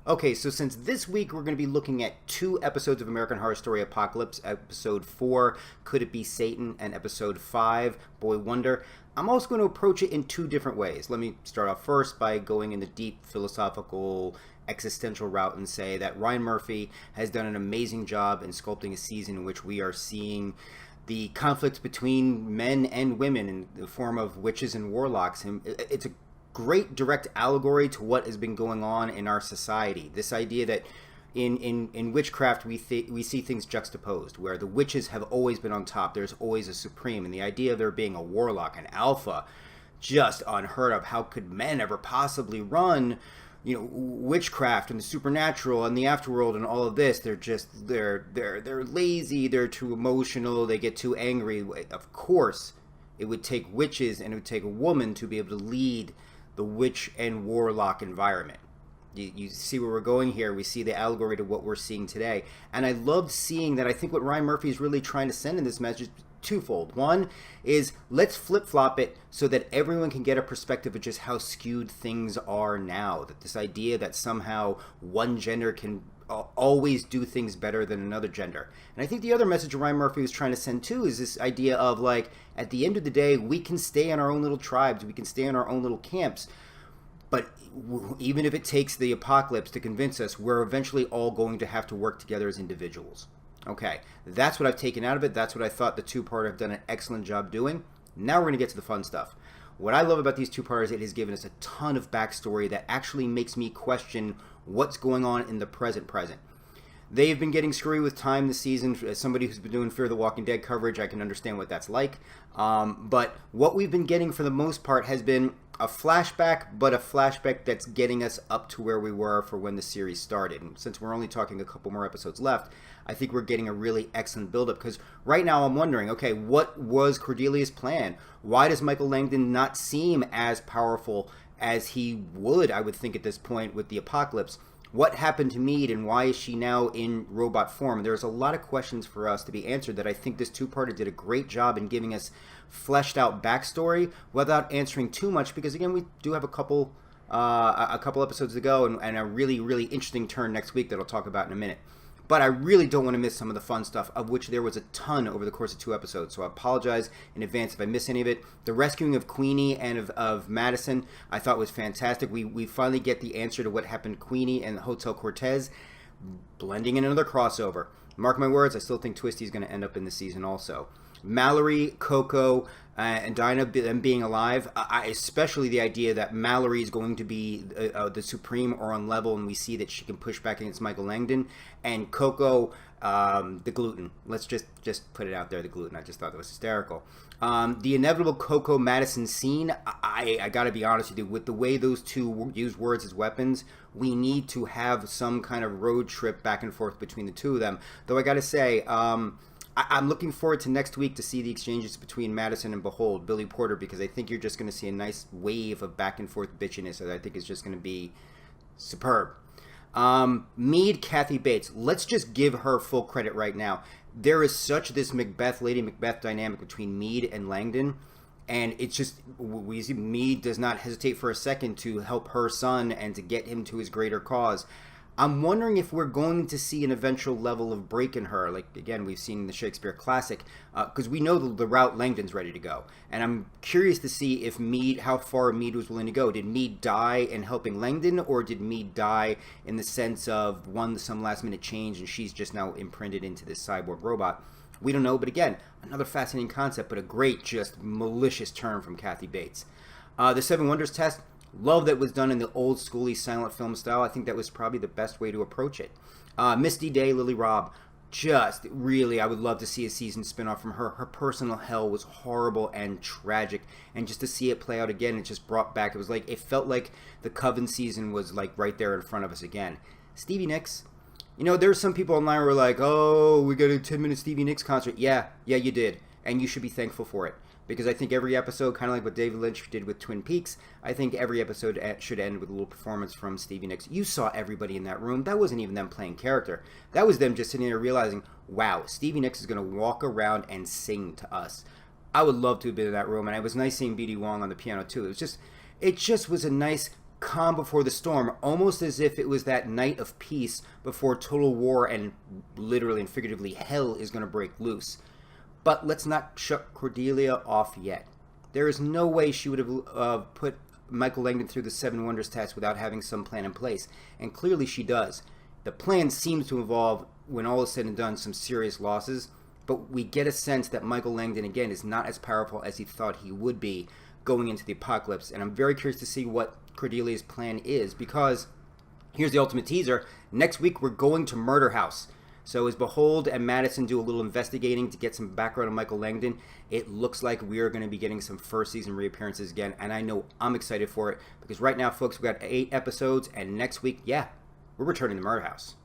Okay, so since this week we're going to be looking at 2 episodes of American Horror Story Apocalypse, episode 4, Could It Be Satan, and episode 5, Boy Wonder, I'm also going to approach it in 2 different ways. Let me start off first by going in the deep philosophical existential route and say that Ryan Murphy has done an amazing job in sculpting a season in which we are seeing the conflict between men and women in the form of witches and warlocks. And it's a great direct allegory to what has been going on in our society. This idea that in witchcraft we see things juxtaposed, where the witches have always been on top. There's always a supreme, and the idea of there being a warlock, an alpha, just unheard of. How could men ever possibly run, witchcraft and the supernatural and the afterworld and all of this? They're lazy, they're too emotional, they get too angry. Of course, it would take witches and it would take a woman to be able to lead the witch and warlock environment. You see where we're going here. We see the allegory to what we're seeing today. And I love seeing that. I think what Ryan Murphy is really trying to send in this message is twofold. One is, let's flip-flop it so that everyone can get a perspective of just how skewed things are now. That this idea that somehow one gender can always do things better than another gender. And I think the other message Ryan Murphy was trying to send too is this idea of, like, at the end of the day, we can stay in our own little tribes, we can stay in our own little camps, but even if it takes the apocalypse to convince us, we're eventually all going to have to work together as individuals. Okay, that's what I've taken out of it. That's what I thought the two-parter have done an excellent job doing. Now we're going to get to the fun stuff. What I love about these two-parters, it has given us a ton of backstory that actually makes me question what's going on in the present. They've been getting screwy with time this season. As somebody who's been doing Fear the Walking Dead coverage, I can understand what that's like. But what we've been getting for the most part has been a flashback, but a flashback that's getting us up to where we were for when the series started. And since we're only talking a couple more episodes left, I think we're getting a really excellent build-up, because right now I'm wondering, okay, what was Cordelia's plan? Why does Michael Langdon not seem as powerful as he would, I would think, at this point with the apocalypse? What happened to Meade, and why is she now in robot form? There's a lot of questions for us to be answered that I think this two-parter did a great job in giving us fleshed out backstory without answering too much, because again, we do have a couple episodes to go and a really, really interesting turn next week that I'll talk about in a minute. But I really don't want to miss some of the fun stuff, of which there was a ton over the course of 2 episodes. So I apologize in advance if I miss any of it. The rescuing of Queenie and of Madison I thought was fantastic. We finally get the answer to what happened to Queenie and Hotel Cortez, blending in another crossover. Mark my words, I still think Twisty's going to end up in the season also. Mallory, Coco, and Dinah, them being alive, especially the idea that Mallory is going to be the supreme or on level, and we see that she can push back against Michael Langdon, and Coco, the gluten. Let's just put it out there, the gluten. I just thought that was hysterical. The inevitable Coco Madison scene, I gotta be honest with you, with the way those two use words as weapons, we need to have some kind of road trip back and forth between the two of them. Though I gotta say, I'm looking forward to next week to see the exchanges between Madison and Behold, Billy Porter, because I think you're just going to see a nice wave of back and forth bitchiness that I think is just going to be superb. Meade, Kathy Bates. Let's just give her full credit right now. There is such this Lady Macbeth dynamic between Meade and Langdon, and it's just, we see Meade does not hesitate for a second to help her son and to get him to his greater cause. I'm wondering if we're going to see an eventual level of break in her, like, again, we've seen in the Shakespeare classic, because we know the route Langdon's ready to go. And I'm curious to see if how far Meade was willing to go. Did Meade die in helping Langdon, or did Meade die in the sense of, some last-minute change, and she's just now imprinted into this cyborg robot? We don't know, but again, another fascinating concept, but a great, just malicious turn from Kathy Bates. The Seven Wonders test. Love that was done in the old schooly silent film style. I think that was probably the best way to approach it. Misty Day, Lily Robb, just really, I would love to see a season spinoff from her. Her personal hell was horrible and tragic, and just to see it play out again, it just brought back, it felt like the Coven season was like right there in front of us again. Stevie Nicks, there's some people online who were like, oh, we got a 10-minute Stevie Nicks concert. Yeah, you did, and you should be thankful for it. Because I think every episode, kind of like what David Lynch did with Twin Peaks, I think every episode should end with a little performance from Stevie Nicks. You saw everybody in that room. That wasn't even them playing character. That was them just sitting there realizing, wow, Stevie Nicks is going to walk around and sing to us. I would love to have been in that room, and it was nice seeing B.D. Wong on the piano too. It just was a nice calm before the storm, almost as if it was that night of peace before total war and literally and figuratively hell is going to break loose. But let's not shut Cordelia off yet. There is no way she would have put Michael Langdon through the Seven Wonders test without having some plan in place, and clearly she does. The plan seems to involve, when all is said and done, some serious losses, but we get a sense that Michael Langdon, again, is not as powerful as he thought he would be going into the apocalypse, and I'm very curious to see what Cordelia's plan is, because here's the ultimate teaser. Next week, we're going to Murder House. So as Behold and Madison do a little investigating to get some background on Michael Langdon, it looks like we are going to be getting some first season reappearances again, and I know I'm excited for it, because right now, folks, we've got 8 episodes, and next week, yeah, we're returning to Murder House.